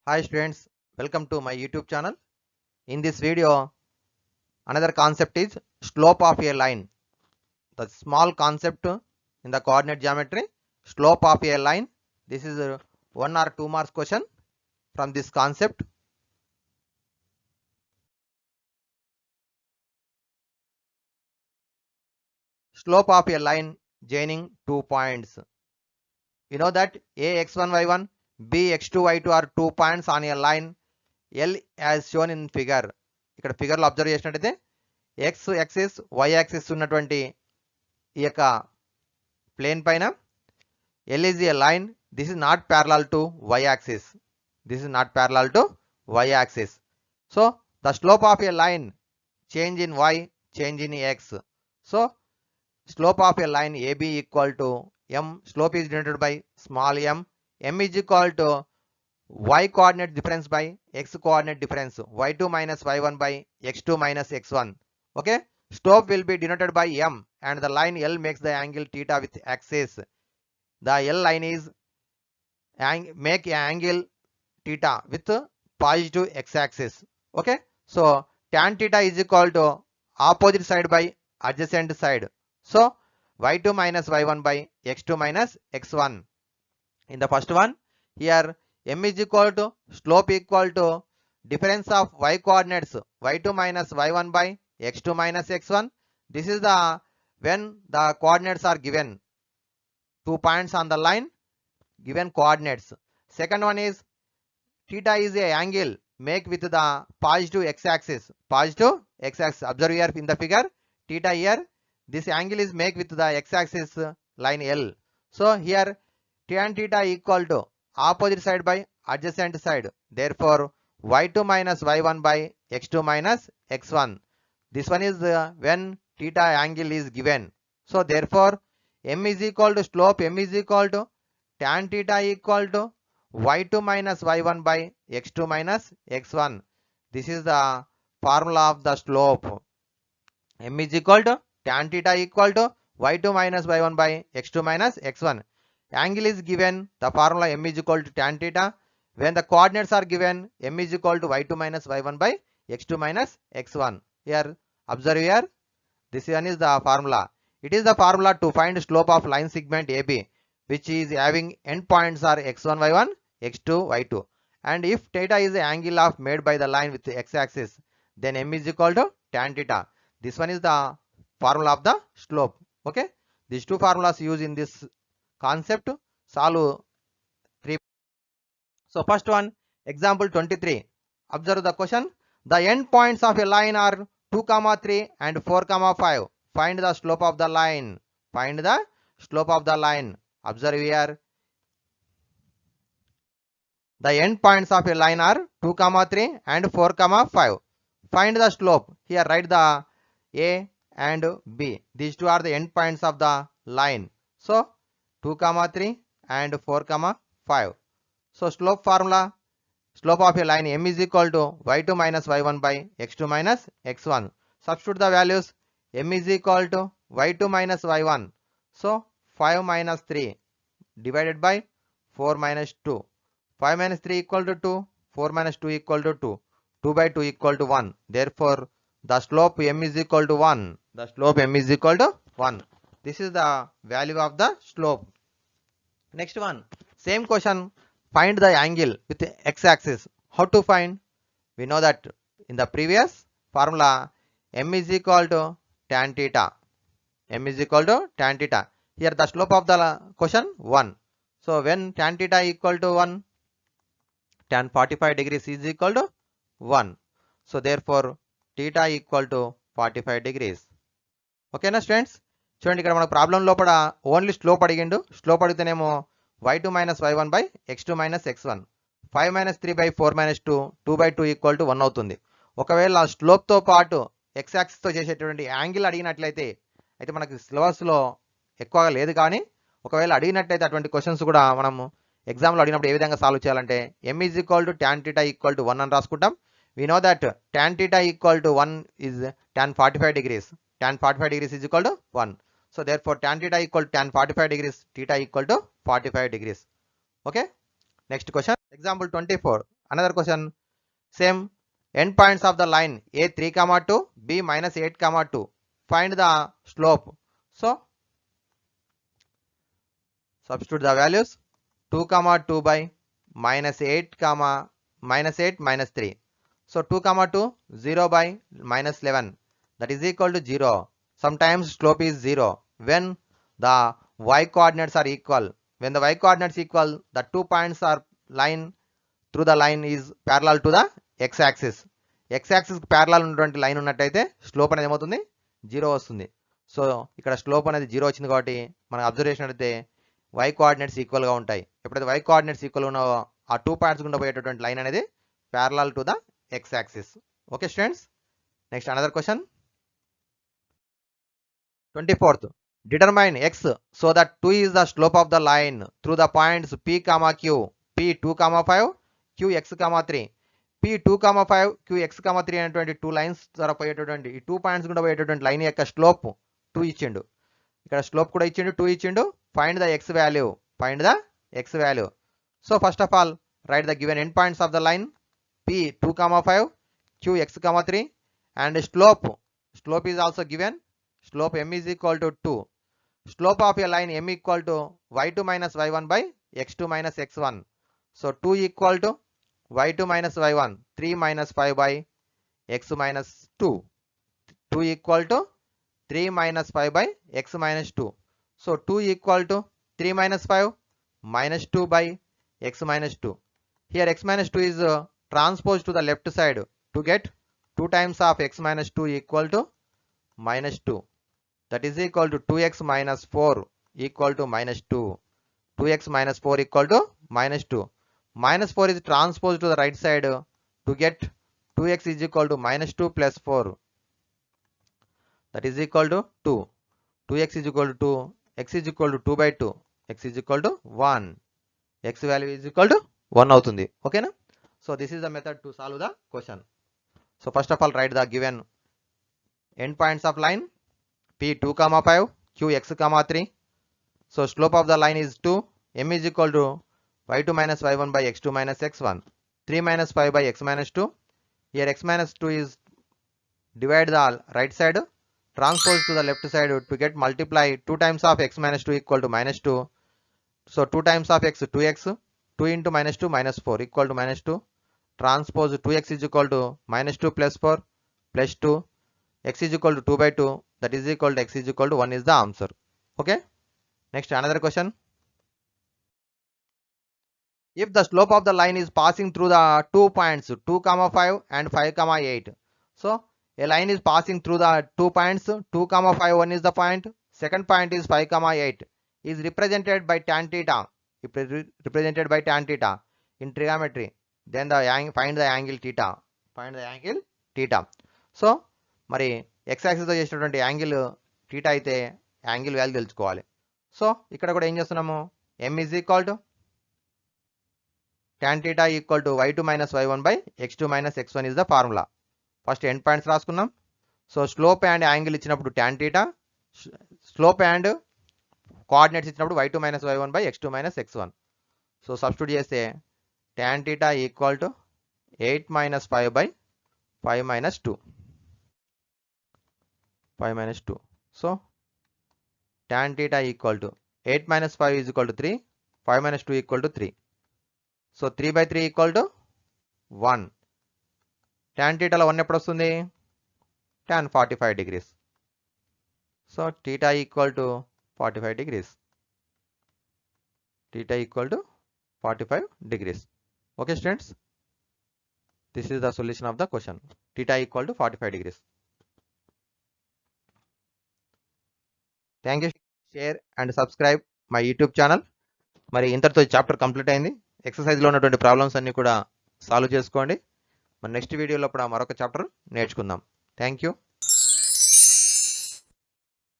Hi students, welcome to my YouTube channel. In this video, another concept is slope of a line. The small concept in the coordinate geometry, slope of a line. This is a 1 or 2 marks question from this concept. Slope of a line joining 2 points. You know that A x1 y1, B x2 y2 are 2 points on a line L as shown in figure. ఇక్కడ figure లో observe చేసినట్టయితే x axis y axis ఉన్నటువంటి ఈ యొక్క plane పైన L is a line. This is not parallel to y axis. This is not parallel to y axis. So the slope of a line change in y, change in x. So slope of a line AB equal to m. Slope is denoted by small m. M is equal to y coordinate difference by x coordinate difference. Y2 minus y1 by x2 minus x1. Okay. Slope will be denoted by m and the line L makes the angle theta with axis. The L line is make angle theta with positive x-axis. Okay. So tan theta is equal to opposite side by adjacent side. So y2 minus y1 by x2 minus x1. In the first one, here m is equal to slope equal to difference of y coordinates y2 minus y1 by x2 minus x1. This is the when the coordinates are given. 2 points on the line given coordinates. Second one is theta is a angle make with the positive x-axis. Positive x-axis. Observe here in the figure. Theta here. This angle is make with the x-axis line L. So here tan theta equal to opposite side by adjacent side. Therefore y2 minus y1 by x2 minus x1. This one is when theta angle is given. So therefore m is equal to slope m is equal to tan theta equal to y2 minus y1 by x2 minus x1. This is the formula of the slope. M is equal to tan theta equal to y2 minus y1 by x2 minus x1. Angle is given. The formula m is equal to tan theta. When the coordinates are given, m is equal to y2 minus y1 by x2 minus x1. Here observe here. This one is the formula. It is the formula to find slope of line segment AB, which is having endpoints are x1 y1, x2 y2. And if theta is the angle of made by the line with the x-axis, then m is equal to tan theta. This one is the formula of the slope. Okay. These two formulas used in this concept. Solve 3. So first one, example 23. Observe the question. The endpoints of a line are 2, 3 and 4, 5. Find the slope of the line. Find the slope of the line. Observe here. The endpoints of a line are 2, 3 and 4, 5. Find the slope. Here write the A and B. These two are the endpoints of the line. So 2, 3 and 4, 5. So slope formula. Slope of a line m is equal to y2 minus y1 by x2 minus x1. Substitute the values. M is equal to y2 minus y1. So 5 minus 3 divided by 4 minus 2. 5 minus 3 equal to 2. 4 minus 2 equal to 2. 2 by 2 equal to 1. Therefore the slope m is equal to 1. The slope m is equal to 1. This is the value of the slope. Next one. Same question. Find the angle with the x-axis. How to find? We know that in the previous formula m is equal to tan theta. M is equal to tan theta. Here the slope of the question 1. So when tan theta equal to 1, tan 45 degrees is equal to 1. So therefore theta equal to 45 degrees. Okay na students? చూడండి ఇక్కడ మన problem లోపల only slope అడిగిండు. Slope అడిగితేనేమో y2 minus y1 by x2 minus x1. 5 minus 3 by 4 minus 2. 2 by 2 equal to 1 అవుతుంది. ఒకవేళ slope తో పాటు x యాక్సిస్ తో చేసేటువంటి యాంగిల్ అడిగినట్లయితే అయితే మనకి సిలబస్ లో ఎక్కువగా లేదు, కానీ ఒకవేళ అడిగినట్లయితే అటువంటి క్వశ్చన్స్ కూడా మనం ఎగ్జామ్ లో అడిగినప్పుడు ఏ విధంగా సాల్వ్ చేయాలంటే m is equal to tan theta equal to 1 అని రాసుకుంటాం. We know that tan theta equal to 1 is tan 45 degrees. Tan 45 degrees is equal to 1. So therefore tan theta equal to tan 45 degrees, theta equal to 45 degrees. Okay. Next question. Example 24. Another question, same endpoints of the line a 3, 2, b minus 8, 2. Find the slope. So substitute the values. 2, 2 by minus 8, minus 8 minus 3. So 2, 2, 0 by minus 11. That is equal to 0. Sometimes slope is 0 when the y coordinates are equal. When the y coordinates equal, the 2 points are line through the line is parallel to the x axis. X axis parallel ఉన్నటువంటి line ఉన్నట్టయితే slope అనేది ఏమవుతుంది, 0 వస్తుంది. So ఇక్కడ slope అనేది 0 వచ్చింది కాబట్టి మనకు అబ్జర్వేషన్ అయితే y కోఆర్డినేట్స్ ఈక్వల్ గా ఉంటాయి. ఎప్పుడైతే y కోఆర్డినేట్స్ ఈక్వల్ ఉన్నావో ఆ 2 పాయింట్స్ గుండా పోయేటటువంటి లైన్ అనేది parallel to the x axis. Okay students, next another question. 24th, determine x so that 2 is the slope of the line through the points p, q, p 2, 5, q x, 3. p 2, 5, q x, 3 అనేటువంటి 2 lines ద్వారా పోయేటటువంటి ఈ 2 points గుండా పోయేటటువంటి line యొక్క slope 2 ఇచ్చిండు. ఇక్కడ slope కూడా ఇచ్చిండు, 2 ఇచ్చిండు. Find the x value. Find the x value. So first of all right the given end points of the line p 2, 5, q x, 3 and slope. Slope is also given. Slope m is equal to 2. Slope of a line m equal to y2 minus y1 by x2 minus x1. So 2 equal to y2 minus y1, 3 minus 5 by x minus 2. 2 equal to 3 minus 5 by x minus 2. So 2 equal to 3 minus 5 minus 2 by x minus 2. Here x minus 2 is transposed to the left side to get 2 times of x minus 2 equal to minus 2. That is equal to 2x minus 4 equal to minus 2. 2x minus 4 equal to minus 2. Minus 4 is transposed to the right side to get 2x is equal to minus 2 plus 4. That is equal to 2. 2x is equal to 2. X is equal to 2 by 2. X is equal to 1. X value is equal to 1 అవుతుంది. Okay na? So this is the method to solve the question. So first of all write the given end points of line p 2, 5, q x, 3. So slope of the line is 2. M is equal to y2 minus y1 by x2 minus x1. 3 minus 5 by x minus 2. Here x minus 2 is divide the right side, transpose to the left side to get multiply 2 times of x minus 2 equal to minus 2. So 2 times of x 2x, 2 into minus 2 minus 4 equal to minus 2. Transpose 2x is equal to minus 2 plus 4 plus 2. X is equal to 2 by 2. That is equal to x is equal to 1 is the answer. Okay. Next another question. If the slope of the line is passing through the 2 points 2, 5 and 5, 8. So a line is passing through the 2 points 2, 5, 1 is the point. Second point is 5, 8 is represented by tan theta. Represented by tan theta in trigonometry. Then the find the angle theta. Find the angle theta. So మరి x axis తో చేసినటువంటి angle θ అయితే angle value తెలుసుకోవాలి. So ఇక్కడ కూడా ఏం చేస్తున్నాము, m is equal to tan theta equal to y2 minus y1 by x2 minus x1 is the formula. First end points రాసుకున్నాం. సో స్లోప్ అండ్ యాంగిల్ ఇచ్చినప్పుడు tan theta, slope and coordinates ఇచ్చినప్పుడు y2 minus y1 by x2 minus x1. So substitute చేస్తే tan theta equal to 8 minus 5 by 5 minus 2. 5 minus 2. So tan theta equal to 8 minus 5 is equal to 3. 5 minus 2 equal to 3. So 3 by 3 equal to 1. Tan theta లో 1 ఎప్పుడు వస్తుంది, tan 45 degrees. So theta equal to 45 degrees. Theta equal to 45 degrees. Okay students, this is the solution of the question. Theta equal to 45 degrees. Thank you. Share and subscribe my YouTube channel. మరి ఇంతటితో chapter complete అయింది. ఎక్సర్సైజ్లో ఉన్నటువంటి problems అన్నీ కూడా solve చేసుకోండి. మరి next వీడియోలో కూడా మరొక చాప్టర్ నేర్చుకుందాం. Thank you.